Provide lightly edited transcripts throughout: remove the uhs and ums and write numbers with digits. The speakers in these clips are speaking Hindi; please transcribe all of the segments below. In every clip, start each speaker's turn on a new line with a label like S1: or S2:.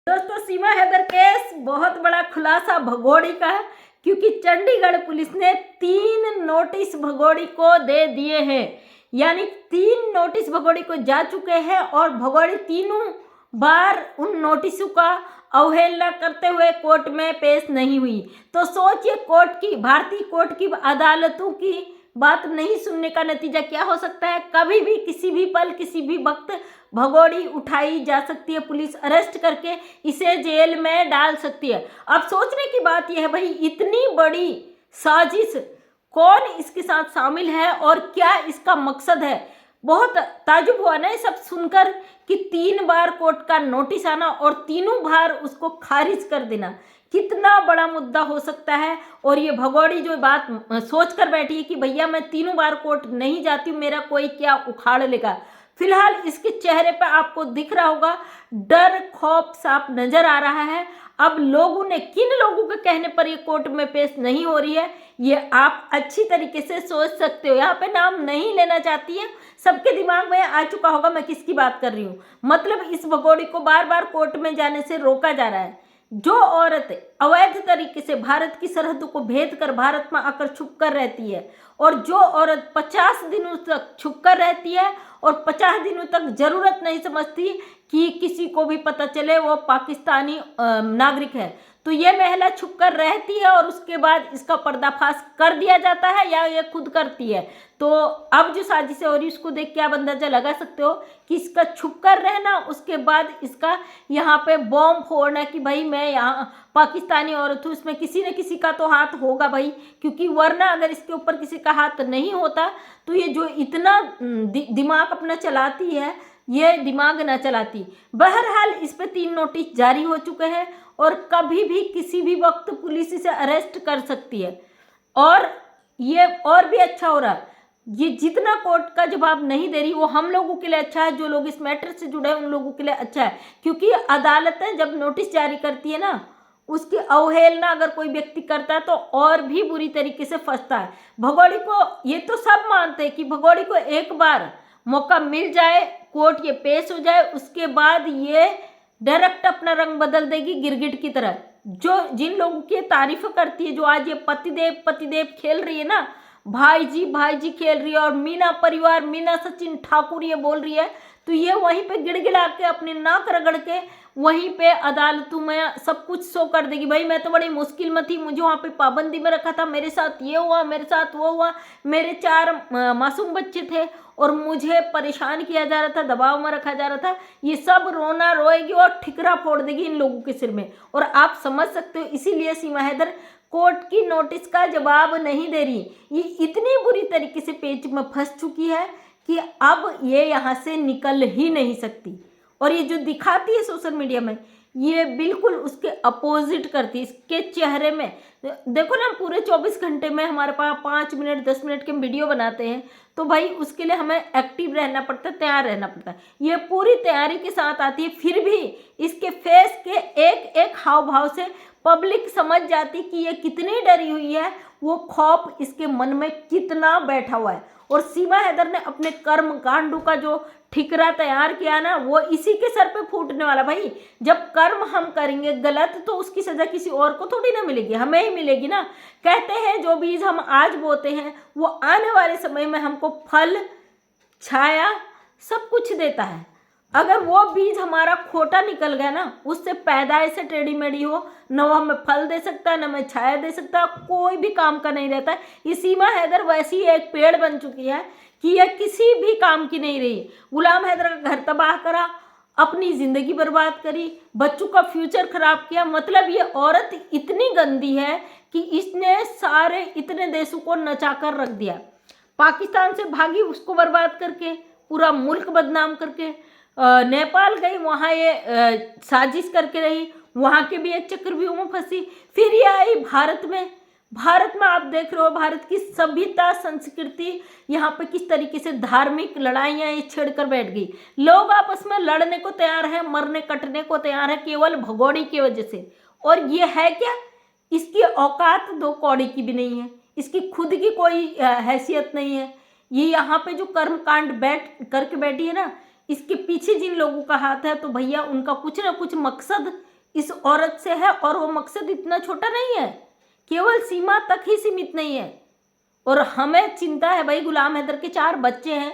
S1: दोस्तों, सीमा हैदर केस बहुत बड़ा खुलासा भगोड़ी का है, क्योंकि चंडीगढ़ पुलिस ने 3 नोटिस भगोड़ी को दे दिए हैं। यानी 3 नोटिस भगोड़ी को जा चुके हैं और भगोड़ी तीनों बार उन नोटिसों का अवहेलना करते हुए कोर्ट में पेश नहीं हुई। तो सोचिए, भारतीय कोर्ट की अदालतों की बात नहीं सुनने का नतीजा क्या हो सकता है। कभी भी, किसी भी पल, किसी भी वक्त भगोड़ी उठाई जा सकती है, पुलिस अरेस्ट करके इसे जेल में डाल सकती है। अब सोचने की बात यह है भाई, इतनी बड़ी साजिश कौन इसके साथ शामिल है और क्या इसका मकसद है। बहुत ताजुब हुआ ना ये सब सुनकर कि 3 बार कोर्ट का नोटिस आना और तीनों बार उसको खारिज कर देना, कितना बड़ा मुद्दा हो सकता है। और ये भगोड़ी जो बात सोच कर बैठी है कि भैया मैं 3 बार कोर्ट नहीं जाती हूँ, मेरा कोई क्या उखाड़ लेगा। फिलहाल इसके चेहरे पर आपको दिख रहा होगा डर, खौफ साफ नजर आ रहा है। अब लोगों ने, किन लोगों के कहने पर ये कोर्ट में पेश नहीं हो रही है, ये आप अच्छी तरीके से सोच सकते हो। यहाँ पे नाम नहीं लेना चाहती है, सबके दिमाग में आ चुका होगा मैं किसकी बात कर रही हूँ। मतलब इस भगोड़ी को बार बार कोर्ट में जाने से रोका जा रहा है। जो औरत अवैध तरीके से भारत की सरहदों को भेद कर भारत में आकर छुप कर रहती है, और जो औरत 50 दिनों तक छुप कर रहती है और 50 दिनों तक जरूरत नहीं समझती कि किसी को भी पता चले वो पाकिस्तानी नागरिक है, तो ये महिला छुप कर रहती है और उसके बाद इसका पर्दाफाश कर दिया जाता है या ये खुद करती है। तो अब जो साजिश हो रही है उसको देख के आप अंदाजा लगा सकते हो कि इसका छुप कर रहना, उसके बाद इसका यहाँ पे बॉम्ब फोड़ना कि भाई मैं यहाँ पाकिस्तानी औरत हूँ, इसमें किसी न किसी का तो हाथ होगा भाई, क्योंकि वरना अगर इसके ऊपर किसी का हाथ नहीं होता तो ये जो इतना दिमाग अपना चलाती है, ये दिमाग ना चलाती। बहरहाल इस पे 3 नोटिस जारी हो चुके हैं और कभी भी किसी भी वक्त पुलिस इसे अरेस्ट कर सकती है। और ये और भी अच्छा हो रहा है, ये जितना कोर्ट का जवाब नहीं दे रही वो हम लोगों के लिए अच्छा है, जो लोग इस मैटर से जुड़े हैं उन लोगों के लिए अच्छा है। क्योंकि अदालतें जब नोटिस जारी करती है ना, उसकी अवहेलना अगर कोई व्यक्ति करता है तो और भी बुरी तरीके से फंसता है। भगोड़ी को ये तो सब मानते हैं कि भगोड़ी को एक बार मौका मिल जाए, कोर्ट ये पेश हो जाए, उसके बाद ये डायरेक्ट अपना रंग बदल देगी गिरगिट की तरह। जो जिन लोगों की तारीफ करती है, जो आज ये पतिदेव पतिदेव खेल रही है ना, भाई जी खेल रही है, और मीना परिवार, मीना सचिन ठाकुर ये बोल रही है, तो ये वहीं पे गिड़गिड़ा के अपने नाक रगड़ के वहीं पे अदालतों में सब कुछ शो कर देगी। भाई मैं तो बड़ी मुश्किल में थी, मुझे वहाँ पे पाबंदी में रखा था, मेरे साथ ये हुआ, मेरे साथ वो हुआ, मेरे 4 मासूम बच्चे थे और मुझे परेशान किया जा रहा था, दबाव में रखा जा रहा था। ये सब रोना रोएगी और ठिकरा फोड़ देगी इन लोगों के सिर में। और आप समझ सकते हो, इसीलिए सीमा हैदर कोर्ट की नोटिस का जवाब नहीं दे रही। ये इतनी बुरी तरीके से पेच में फंस चुकी है कि अब ये यहाँ से निकल ही नहीं सकती। और ये जो दिखाती है सोशल मीडिया में, ये बिल्कुल उसके अपोजिट करती है। इसके चेहरे में देखो ना, पूरे 24 घंटे में हमारे पास 5 मिनट 10 मिनट के वीडियो बनाते हैं, तो भाई उसके लिए हमें एक्टिव रहना पड़ता है, तैयार रहना पड़ता है। ये पूरी तैयारी के साथ आती है, फिर भी इसके फेस के एक एक हाव भाव से पब्लिक समझ जाती कि ये कितनी डरी हुई है, वो खौफ इसके मन में कितना बैठा हुआ है। और सीमा हैदर ने अपने कर्म कांडों का जो ठिकरा तैयार किया ना, वो इसी के सर पे फूटने वाला। भाई जब कर्म हम करेंगे गलत तो उसकी सजा किसी और को थोड़ी ना मिलेगी, हमें ही मिलेगी ना। कहते हैं जो बीज हम आज बोते हैं वो आने वाले समय में हमको फल, छाया सब कुछ देता है। अगर वो बीज हमारा खोटा निकल गया ना, उससे पैदाइश से टेढ़ी मेढ़ी हो, न वो हमें फल दे सकता है, न हमें छाया दे सकता है, कोई भी काम का नहीं रहता है। ये सीमा हैदर वैसी एक पेड़ बन चुकी है कि यह किसी भी काम की नहीं रही। गुलाम हैदर का घर तबाह करा, अपनी जिंदगी बर्बाद करी, बच्चों का फ्यूचर खराब किया। मतलब ये औरत इतनी गंदी है कि इसने सारे इतने देशों को नचाकर रख दिया। पाकिस्तान से भागी उसको बर्बाद करके, पूरा मुल्क बदनाम करके, नेपाल गई, वहाँ ये साजिश करके रही, वहाँ के भी एक चक्रव्यूह में फंसी, फिर ये आई भारत में। भारत में आप देख रहे हो भारत की सभ्यता संस्कृति, यहाँ पे किस तरीके से धार्मिक लड़ाइयाँ ये छेड़कर बैठ गई। लोग आपस में लड़ने को तैयार है, मरने कटने को तैयार है, केवल भगोड़ी की वजह से। और ये है क्या, इसकी औकात 2 कौड़ी की भी नहीं है, इसकी खुद की कोई हैसियत नहीं है। ये यहाँ पे जो कर्म कांड बैठ करके बैठी है ना, इसके पीछे जिन लोगों का हाथ है, तो भैया उनका कुछ ना कुछ मकसद इस औरत से है, और वो मकसद इतना छोटा नहीं है, केवल सीमा तक ही सीमित नहीं है। और हमें चिंता है भाई, गुलाम हैदर के 4 बच्चे हैं,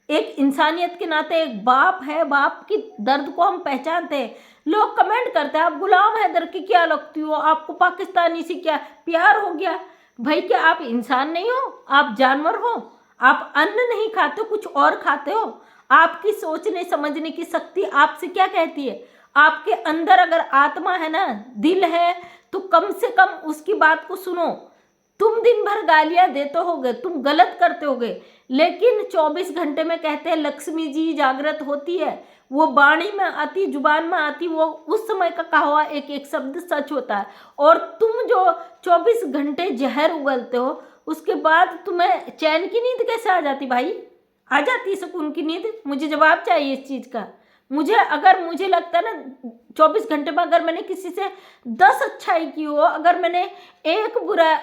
S1: एक इंसानियत के नाते एक बाप है, बाप की दर्द को हम पहचानते हैं। लोग कमेंट करते हैं आप गुलाम हैदर की क्या लगती हो, आपको पाकिस्तानी से क्या प्यार हो गया। भाई क्या आप इंसान नहीं हो, आप जानवर हो? आप अन्न नहीं खाते हो, कुछ और खाते हो? आपकी सोचने समझने की शक्ति आपसे क्या कहती है? आपके अंदर अगर आत्मा है ना, दिल है, तो कम से कम उसकी बात को सुनो। तुम दिन भर गालियां देते होगे, तुम गलत करते होगे, लेकिन 24 घंटे में कहते हैं लक्ष्मी जी जागृत होती है, वो वाणी में आती, जुबान में आती, वो उस समय का कहा हुआ एक एक शब्द सच होता है। और तुम जो 24 घंटे जहर उगलते हो, उसके बाद तुम्हें चैन की नींद कैसे आ जाती भाई? आ जाती सुकून की नींद? मुझे जवाब चाहिए इस चीज़ का। मुझे लगता है ना, 24 घंटे में अगर मैंने किसी से 10 अच्छाई की हो, अगर मैंने एक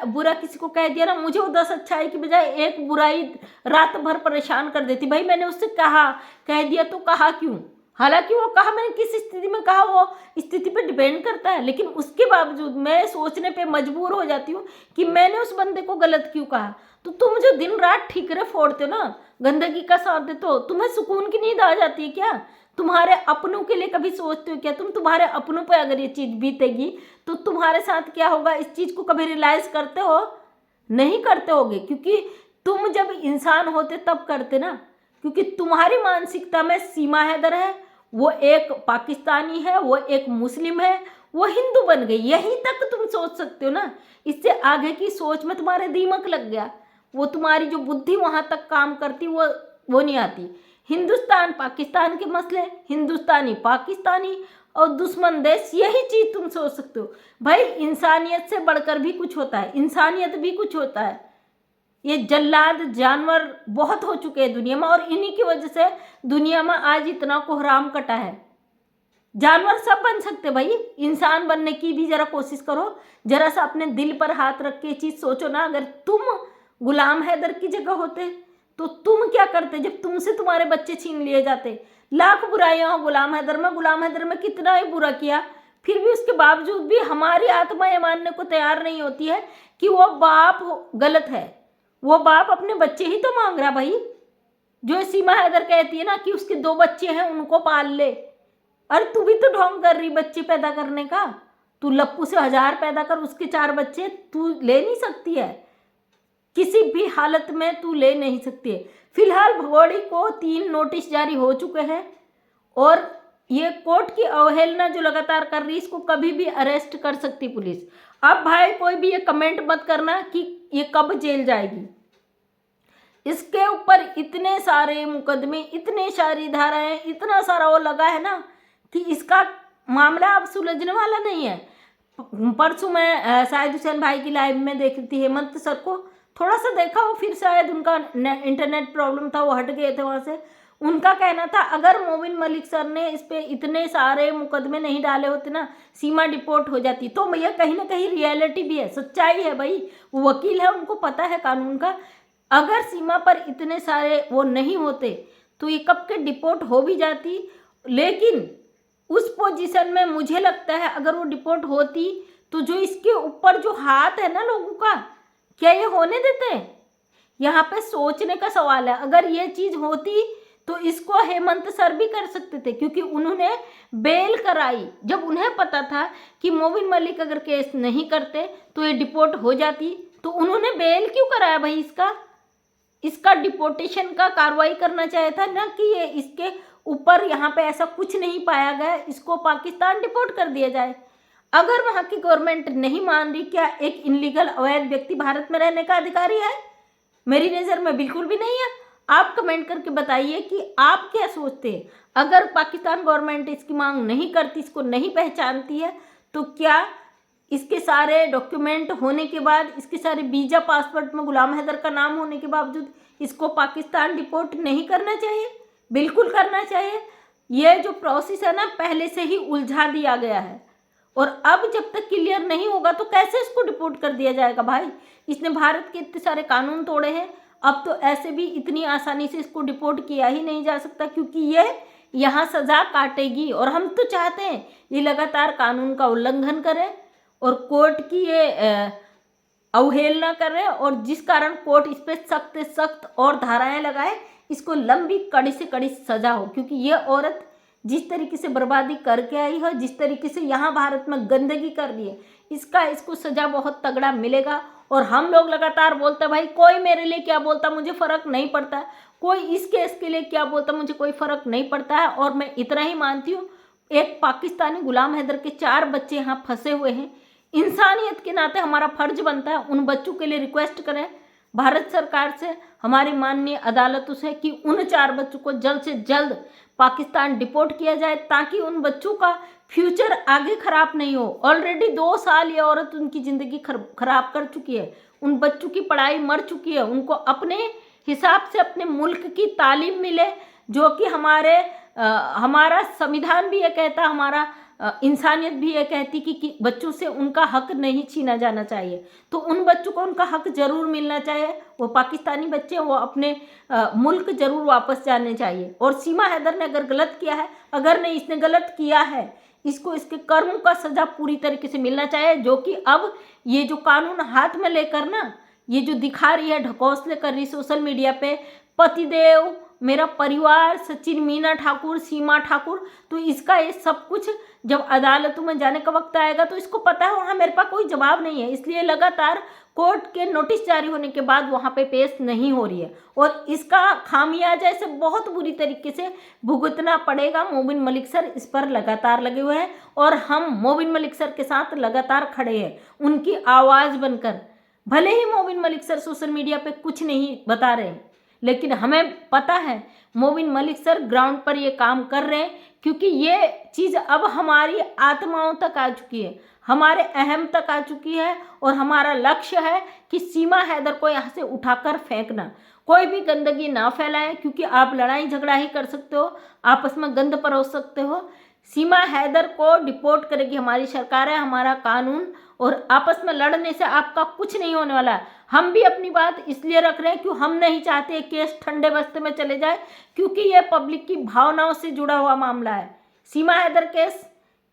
S1: बुरा किसी को कह दिया ना, मुझे वो 10 अच्छाई की बजाय एक बुराई रात भर परेशान कर देती। भाई मैंने उससे कह दिया तो कहा क्यों? हालांकि वो कहा मैंने किस स्थिति में कहा, वो स्थिति पे डिपेंड करता है, लेकिन उसके बावजूद मैं सोचने पे मजबूर हो जाती हूँ कि मैंने उस बंदे को गलत क्यों कहा। तो तुम जो दिन रात ठीकरे फोड़ते हो ना, गंदगी का साथ देते हो, तुम्हें सुकून की नींद आ जाती है क्या? तुम्हारे अपनों के लिए कभी सोचते हो क्या? तुम्हारे अपनों पे अगर ये चीज़ बीतेगी तो तुम्हारे साथ क्या होगा, इस चीज़ को कभी रियलाइज करते हो? नहीं करते होगे, क्योंकि तुम जब इंसान होते तब करते ना। क्योंकि तुम्हारी मानसिकता में सीमा हैदर है, वो एक पाकिस्तानी है, वो एक मुस्लिम है, वो हिंदू बन गई, यहीं तक तुम सोच सकते हो ना। इससे आगे की सोच में तुम्हारे दीमक लग गया, वो तुम्हारी जो बुद्धि वहाँ तक काम करती वो नहीं आती। हिंदुस्तान पाकिस्तान के मसले, हिंदुस्तानी पाकिस्तानी और दुश्मन देश, यही चीज़ तुम सोच सकते हो। भाई इंसानियत से बढ़कर भी कुछ होता है, इंसानियत भी कुछ होता है। ये जल्लाद जानवर बहुत हो चुके हैं दुनिया में, और इन्हीं की वजह से दुनिया में आज इतना कोहराम कटा है। जानवर सब बन सकते भाई, इंसान बनने की भी जरा कोशिश करो, जरा सा अपने दिल पर हाथ रख के चीज़ सोचो ना। अगर तुम गुलाम हैदर की जगह होते तो तुम क्या करते जब तुमसे तुम्हारे बच्चे छीन लिए जाते? लाख बुराइयां हो गुलाम हैदर में कितना ही बुरा किया, फिर भी उसके बावजूद भी हमारी आत्मा ये मानने को तैयार नहीं होती है कि वो बाप गलत है। वो बाप अपने बच्चे ही तो मांग रहा भाई। जो सीमा हैदर कहती है ना कि उसके 2 बच्चे हैं, उनको पाल ले। अरे तू भी तो ढोंग कर रही बच्चे पैदा करने का। तू लप्पू से 1000 पैदा कर, उसके 4 बच्चे तू ले नहीं सकती है, किसी भी हालत में तू ले नहीं सकती है। फिलहाल भगोड़ी को 3 नोटिस जारी हो चुके हैं, और ये कोर्ट की अवहेलना जो लगातार कर रही है, इसको कभी भी अरेस्ट कर सकती पुलिस। अब भाई कोई भी ये कमेंट मत करना कि ये कब जेल जाएगी। इसके ऊपर इतने सारे मुकदमे, इतने सारी धाराएं, इतना सारा वो लगा है ना कि इसका मामला अब सुलझने वाला नहीं है। परसों मैं शायद हुसैन भाई की लाइव में देख रही थी, हेमंत सर को थोड़ा सा देखा, वो फिर शायद उनका इंटरनेट प्रॉब्लम था, वो हट गए थे वहाँ से। उनका कहना था अगर मोबिन मलिक सर ने इस पे इतने सारे मुकदमे नहीं डाले होते ना, सीमा डिपोर्ट हो जाती। तो भैया कहीं ना कहीं रियलिटी भी है, सच्चाई है भाई, वो वकील है, उनको पता है कानून का। अगर सीमा पर इतने सारे वो नहीं होते तो ये कब के डिपोर्ट हो भी जाती। लेकिन उस पोजीशन में मुझे लगता है अगर वो डिपोर्ट होती तो जो इसके ऊपर जो हाथ है ना लोगों का, क्या ये होने देते? यहाँ पे सोचने का सवाल है। अगर ये चीज़ होती तो इसको हेमंत सर भी कर सकते थे, क्योंकि उन्होंने बेल कराई जब उन्हें पता था कि मोबिन मलिक अगर केस नहीं करते तो ये डिपोर्ट हो जाती। तो उन्होंने बेल क्यों कराया भाई? इसका डिपोर्टेशन का कार्रवाई करना चाहिए था ना, कि ये इसके ऊपर यहाँ पे ऐसा कुछ नहीं पाया गया, इसको पाकिस्तान डिपोर्ट कर दिया जाए। अगर वहाँ की गवर्नमेंट नहीं मान रही, क्या एक इनलीगल अवैध व्यक्ति भारत में रहने का अधिकारी है? मेरी नज़र में बिल्कुल भी नहीं है। आप कमेंट करके बताइए कि आप क्या सोचते हैं। अगर पाकिस्तान गवर्नमेंट इसकी मांग नहीं करती, इसको नहीं पहचानती है, तो क्या इसके सारे डॉक्यूमेंट होने के बाद, इसके सारे वीज़ा पासपोर्ट में गुलाम हैदर का नाम होने के बावजूद इसको पाकिस्तान डिपोर्ट नहीं करना चाहिए? बिल्कुल करना चाहिए। ये जो प्रोसेस है ना, पहले से ही उलझा दिया गया है, और अब जब तक क्लियर नहीं होगा तो कैसे इसको डिपोर्ट कर दिया जाएगा भाई? इसने भारत के इतने सारे कानून तोड़े हैं, अब तो ऐसे भी इतनी आसानी से इसको डिपोर्ट किया ही नहीं जा सकता, क्योंकि ये यहाँ सज़ा काटेगी। और हम तो चाहते हैं ये लगातार कानून का उल्लंघन करे और कोर्ट की ये अवहेलना करे, और जिस कारण कोर्ट इस पर सख्त से सख्त और धाराएं लगाए, इसको लंबी कड़ी से कड़ी सजा हो। क्योंकि ये औरत जिस तरीके से बर्बादी करके आई है, जिस तरीके से यहाँ भारत में गंदगी कर दी है, इसको सजा बहुत तगड़ा मिलेगा। और हम लोग लगातार बोलते हैं भाई कोई मेरे लिए क्या बोलता मुझे फ़र्क नहीं पड़ता, कोई इस केस के लिए क्या बोलता मुझे कोई फ़र्क नहीं पड़ता है। और मैं इतना ही मानती हूँ, एक पाकिस्तानी गुलाम हैदर के 4 बच्चे यहाँ फंसे हुए हैं, इंसानियत के नाते हमारा फर्ज बनता है उन बच्चों के लिए रिक्वेस्ट करें भारत सरकार से, हमारी माननीय अदालतों से, कि उन 4 बच्चों को जल्द से जल्द पाकिस्तान डिपोर्ट किया जाए, ताकि उन बच्चों का फ्यूचर आगे खराब नहीं हो। ऑलरेडी 2 साल ये औरत उनकी ज़िंदगी खराब कर चुकी है, उन बच्चों की पढ़ाई मर चुकी है। उनको अपने हिसाब से अपने मुल्क की तालीम मिले, जो कि हमारा संविधान भी ये कहता, हमारा इंसानियत भी ये कहती कि बच्चों से उनका हक नहीं छीना जाना चाहिए। तो उन बच्चों को उनका हक ज़रूर मिलना चाहिए। वो पाकिस्तानी बच्चे वो अपने मुल्क ज़रूर वापस जाने चाहिए। और सीमा हैदर ने अगर गलत किया है, अगर नहीं इसने गलत किया है, इसको इसके कर्म का सज़ा पूरी तरीके से मिलना चाहिए। जो कि अब ये जो कानून हाथ में लेकर ना, ये जो दिखा रही है, ढकोसले कर रही सोशल मीडिया पे, पतिदेव, मेरा परिवार, सचिन मीना ठाकुर, सीमा ठाकुर, तो इसका ये सब कुछ जब अदालतों में जाने का वक्त आएगा तो इसको पता है वहाँ मेरे पास कोई जवाब नहीं है, इसलिए लगातार कोर्ट के नोटिस जारी होने के बाद वहाँ पे पेश नहीं हो रही है। और इसका खामियाजा इसे बहुत बुरी तरीके से भुगतना पड़ेगा। मोबिन मलिक सर इस पर लगातार लगे हुए हैं और हम मोबिन मलिक सर के साथ लगातार खड़े हैं, उनकी आवाज़ बनकर। भले ही Mobin Malik sir social media पे कुछ नहीं बता रहे, लेकिन हमें पता है मोबिन मलिक सर ग्राउंड पर ये काम कर रहे हैं, क्योंकि ये चीज़ अब हमारी आत्माओं तक आ चुकी है, हमारे अहम तक आ चुकी है। और हमारा लक्ष्य है कि सीमा हैदर को यहाँ से उठाकर फेंकना, कोई भी गंदगी ना फैलाएं, क्योंकि आप लड़ाई झगड़ा ही कर सकते हो, आपस में गंद परोस सकते हो। सीमा हैदर को डिपोर्ट करेगी हमारी सरकार है, हमारा कानून, और आपस में लड़ने से आपका कुछ नहीं होने वाला है। हम भी अपनी बात इसलिए रख रहे हैं क्यों हम नहीं चाहते केस ठंडे बस्ते में चले जाए, क्योंकि ये पब्लिक की भावनाओं से जुड़ा हुआ मामला है। सीमा हैदर केस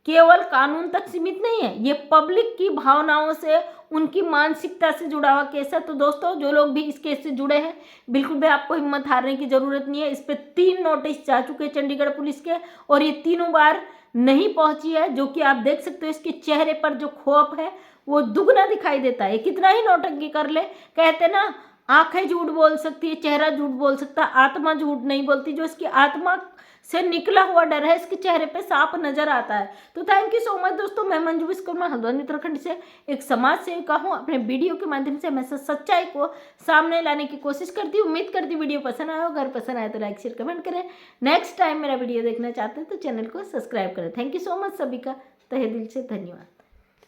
S1: केवल कानून तक सीमित नहीं है, ये पब्लिक की भावनाओं से, उनकी मानसिकता से जुड़ा हुआ केस है। तो दोस्तों, जो लोग भी इस केस से जुड़े हैं, बिल्कुल भी आपको हिम्मत हारने की ज़रूरत नहीं है। इस पर 3 नोटिस जा चुके हैं चंडीगढ़ पुलिस के, और ये तीनों बार नहीं पहुंची है। जो कि आप देख सकते हो इसके चेहरे पर जो खौफ है वो दुगना दिखाई देता है। कितना ही नौटंकी कर ले, कहते ना आंखें झूठ बोल सकती है, चेहरा झूठ बोल सकता है, आत्मा झूठ नहीं बोलती। जो इसकी आत्मा से निकला हुआ डर है इसके चेहरे पे साफ नजर आता है। तो थैंक यू सो मच दोस्तों, मैं मंजू विश्वकर्मा हल्द्वानी उत्तराखंड से एक समाज सेविका हूँ। अपने वीडियो के माध्यम से हमेशा सच्चाई को सामने लाने की कोशिश करती हूँ। उम्मीद करती हूँ वीडियो पसंद आया हो। अगर पसंद आए तो लाइक शेयर कमेंट करें। नेक्स्ट टाइम मेरा वीडियो देखना चाहते हैं तो चैनल को सब्सक्राइब करें। थैंक यू सो मच, सभी का तहे दिल से धन्यवाद।